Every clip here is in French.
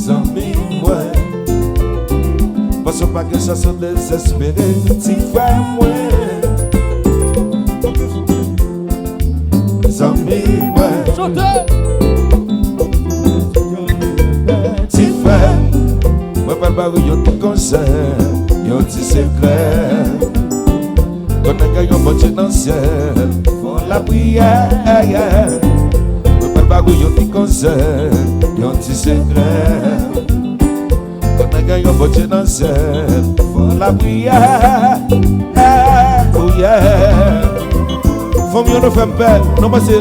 Amis, moi, parce pas que ça se désespéré, t'y fais moi. Amis, moi, t'y fais, moi pas barou yon ti conseil, yon ti secret. Quand on a yon bon Dieu dans le ciel, font la prière. Moi pas barou yon ti conseil. Yon ti secret. Quand on gagne un bon Dieu dans le ciel, faut la prière. Oh yeah. Faut mieux nous faire paix. Nous pensons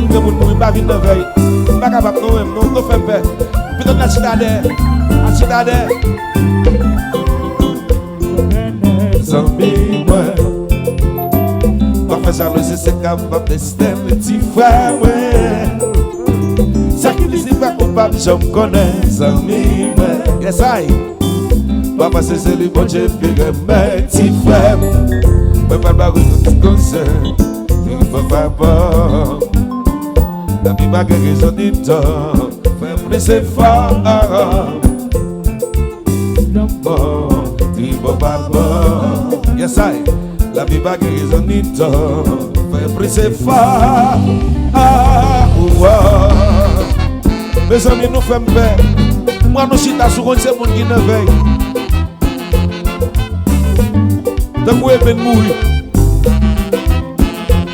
que nous ne pouvons pas vivre de veille. Nous ne sommes pas capables de nous faire paix. Peut-être la citadelle. La citadelle. Zambie, moi. Parfois, j'allais, c'est capable de se faire petit frère, moi. Je me connais, amis, mais yes, I. Papa, c'est le bon Dieu, puis mes petits frères. Mais pas de tout conseil, il ne faut pas bon. La vie va guérir du temps, fais plus c'est fort. Bon, il ne faut pas bon. Yes, I. La vie va guérir du temps, fais plus c'est fort. Mes amis, nous faisons paix. Moi, nous sommes sur un monde qui ne veille. Donc, vous avez mourir.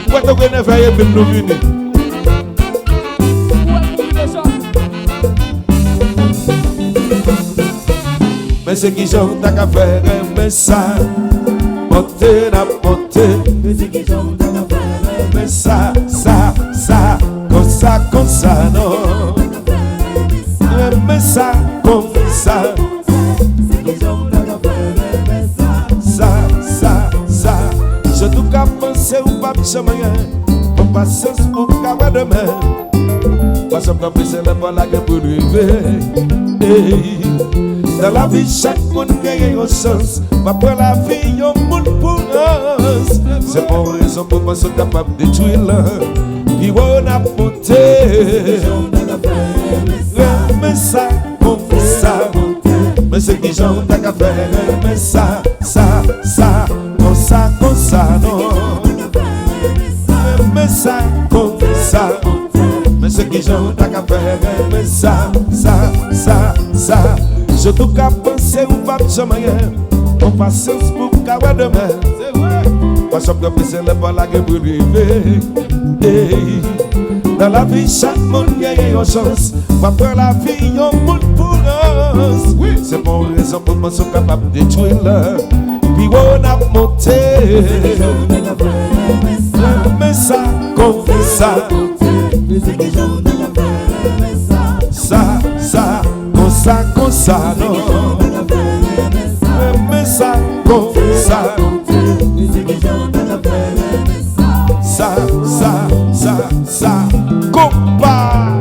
Vous avez veillé et nous venir. Mais c'est qui j'en ai qu'à faire un message. Monter, la monter. Mais c'est qui j'en ai qu'à faire un message. Comme ça, non. Mais ça, comme ça, je dois qu'à penser ou pas jamais, pour patience pour qu'à demain, parce que comme c'est le bon la gueule pour lui dans la vie, chaque monde gagne un sens, pas pour la vie, un monde pour nous. C'est pour raison pour moi, sont capables de tuer l'un, puis on a monté. Mais ça, comme ça, mais c'est qui j'en ai qu'à faire, mais ça, comme ça, non. Mais ça, comme ça, mais c'est qui j'en ai qu'à faire, mais ça, je dois qu'à penser ou pas jamais, on patience pour qu'à demain, c'est vrai, parce que c'est le bon la gueule pour vivre. Dans la vie, chaque monde gagne une chance. Pas pour la vie, un monde pour nous. Oui. C'est pour raison pour moi, sont capables de tuer l'un. Puis on a monté. Mais ça, comme ça. Comme ça, non. Mais ça, comme ça. Ça, compas.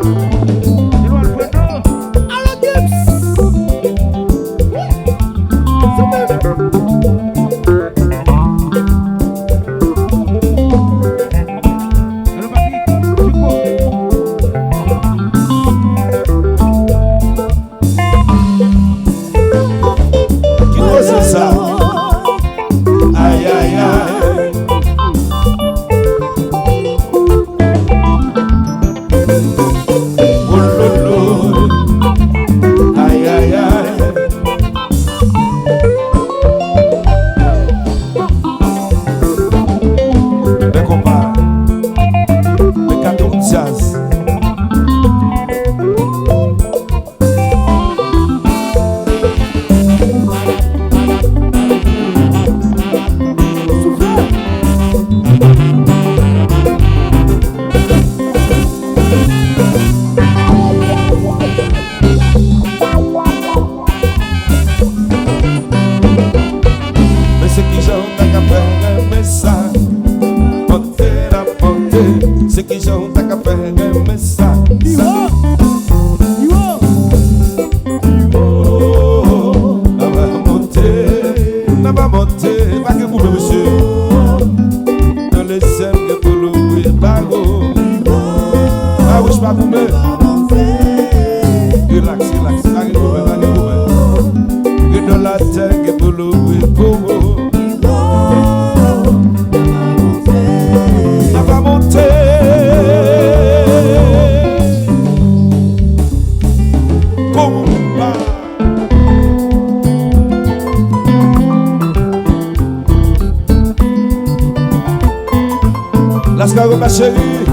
Lascarobas chérie.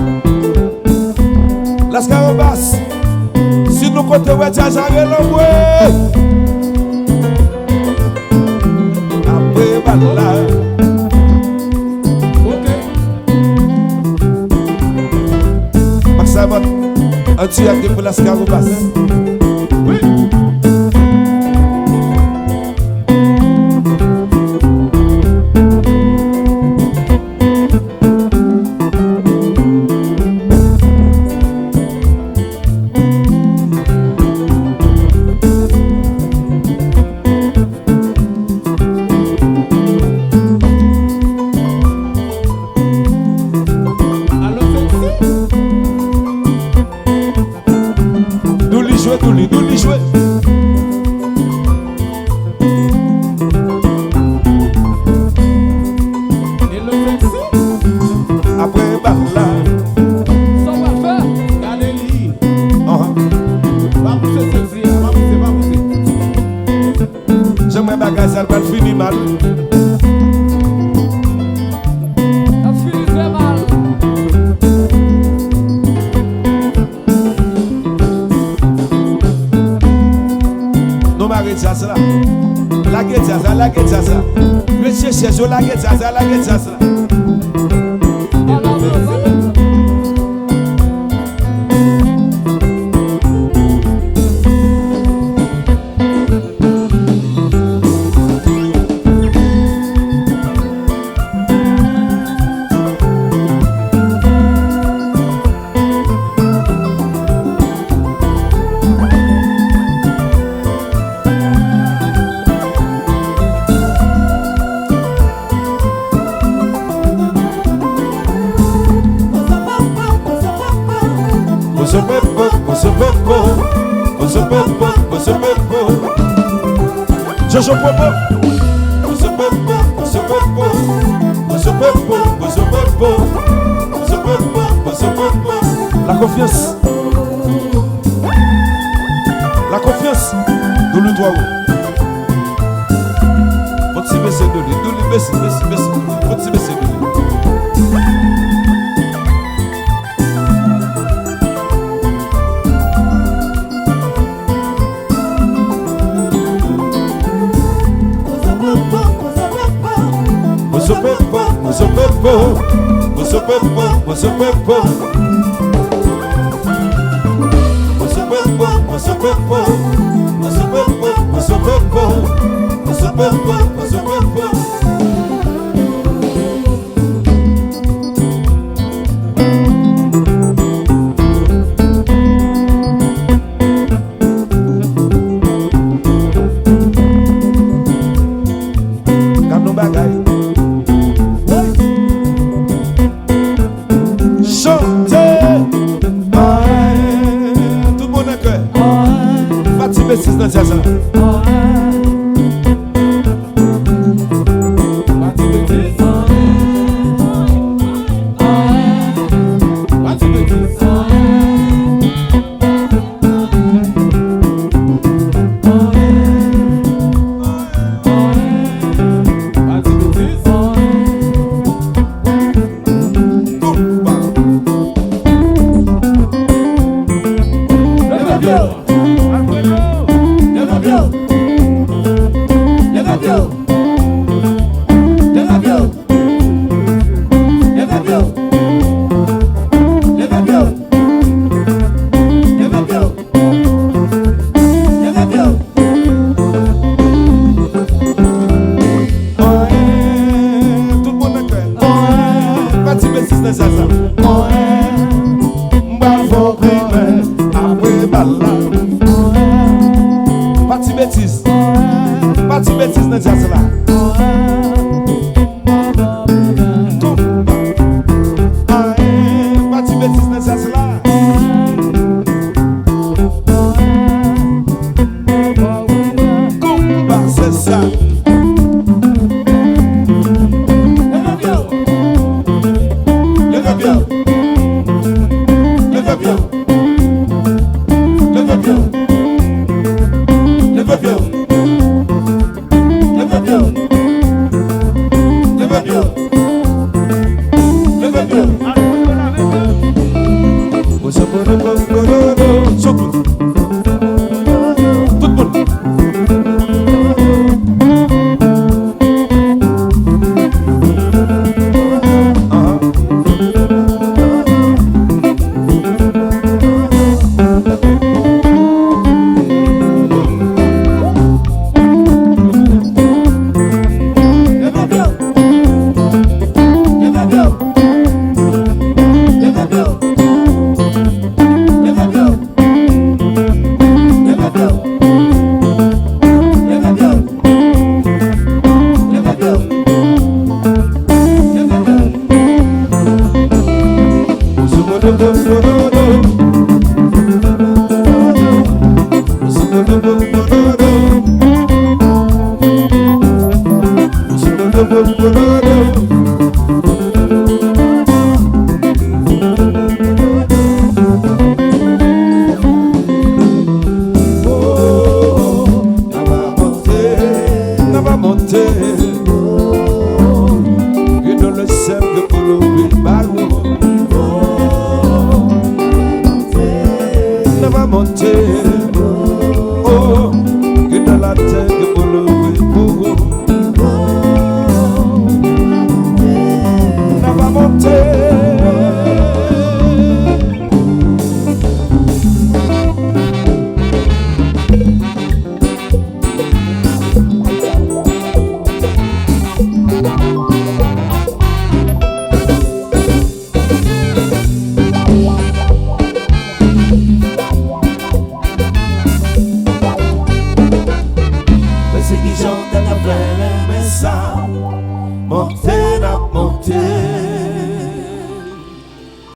Lascarobas. Si nous comptons, ouais, tiens, ça va l'envoyer. Après, voilà. Maximum, un petit acte pour Lascarobas. Oui. La confiance. La confiance. Nous le doigt. Faut-il baisser de lui. Nous lui baisser. Faut-il baisser de lui. Never